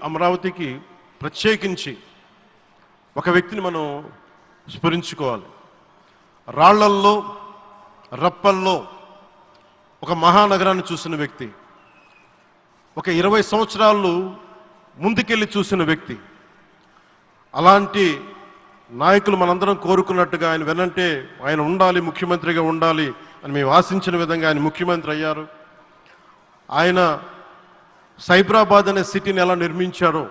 అమరావతికి ప్రత్యేకించి ఒక వ్యక్తిని మనం స్మరించుకోవాలి. రాళ్లల్లో రప్పల్లో ఒక మహానగరాన్ని చూసిన వ్యక్తి, ఒక 20 సంవత్సరాలు ముందుకెళ్ళి చూసిన వ్యక్తి. అలాంటి నాయకులు మనందరం కోరుకున్నట్టుగా ఆయన వెనంటే ఆయన ఉండాలి, ముఖ్యమంత్రిగా ఉండాలి అని మేము ఆశించిన విధంగా ఆయన ముఖ్యమంత్రి అయ్యారు. ఆయన సైబరాబాద్ అనే సిటీని ఎలా నిర్మించారో,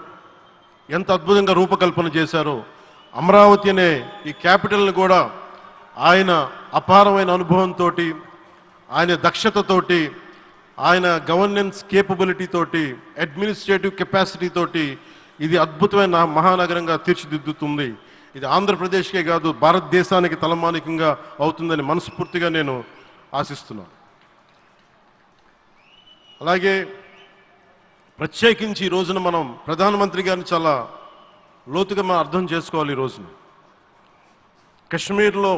ఎంత అద్భుతంగా రూపకల్పన చేశారో, అమరావతి అనే ఈ క్యాపిటల్ని కూడా ఆయన అపారమైన అనుభవంతో, ఆయన దక్షతతోటి, ఆయన గవర్నెన్స్ కేపబిలిటీ తోటి, అడ్మినిస్ట్రేటివ్ కెపాసిటీ తోటి ఇది అద్భుతమైన మహానగరంగా తీర్చిదిద్దుతుంది. ఇది ఆంధ్రప్రదేశ్కే కాదు భారతదేశానికి తలమానికంగా అవుతుందని మనస్ఫూర్తిగా నేను ఆశిస్తున్నాను. అలాగే ప్రత్యేకించి ఈ రోజున మనం ప్రధానమంత్రి గారిని చాలా లోతుగా మనం అర్థం చేసుకోవాలి. ఈ రోజున కశ్మీర్లో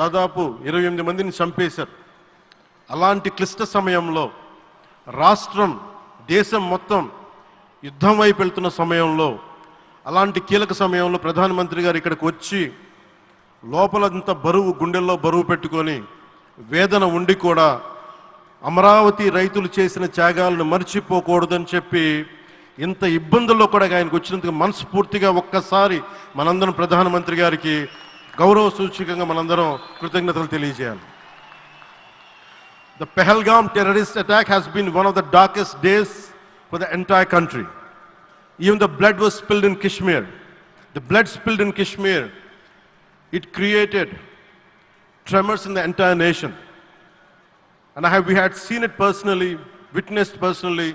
దాదాపు 28 మందిని చంపేశారు. అలాంటి క్లిష్ట సమయంలో రాష్ట్రం, దేశం మొత్తం యుద్ధం వైపు వెళ్తున్న సమయంలో, అలాంటి కీలక సమయంలో ప్రధానమంత్రి గారు ఇక్కడికి వచ్చి లోపలంతా బరువు, గుండెల్లో బరువు పెట్టుకొని వేదన ఉండి కూడా అమరావతి రైతులు చేసిన త్యాగాలను మర్చిపోకూడదని చెప్పి ఇంత ఇబ్బందుల్లో కూడా ఆయనకు వచ్చినందుకు మనస్ఫూర్తిగా ఒక్కసారి మనందరం ప్రధానమంత్రి గారికి గౌరవ సూచకంగా మనందరం కృతజ్ఞతలు తెలియజేయాలి. The Pahalgam terrorist attack has been one of the darkest days for the entire country. Even the blood was spilled in Kashmir. The blood spilled in Kashmir, it created tremors in the entire nation. And we had seen it personally, witnessed personally,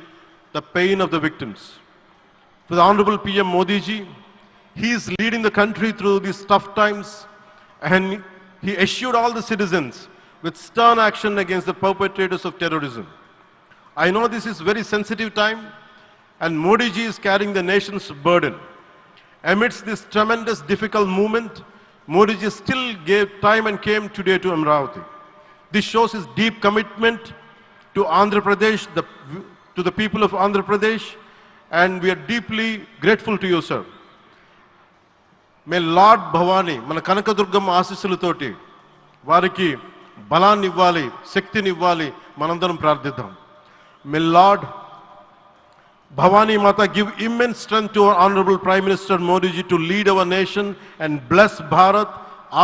the pain of the victims. For the Honorable PM Modi ji, he is leading the country through these tough times, and he assured all the citizens with stern action against the perpetrators of terrorism. I know this is very sensitive time, and Modi ji is carrying the nation's burden. Amidst this tremendous difficult movement, Modi ji still gave time and came today to Amravati. This shows his deep commitment to Andhra Pradesh, to the people of Andhra Pradesh, and we are deeply grateful to you, sir. May Lord Bhavani, మన కనకదుర్గమ్మ ఆశీస్సులతోటి వారికి బలాన్ని ఇవ్వాలి, శక్తిని ఇవ్వాలి, మనందరం ప్రార్థిద్దాం. May Lord Bhavani Mata give immense strength to our Honorable Prime Minister Modi ji to lead our nation and bless Bharat,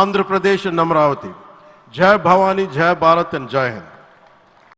Andhra Pradesh and Amravati. Jai Bhavani, Jai Bharat and Jai Hind.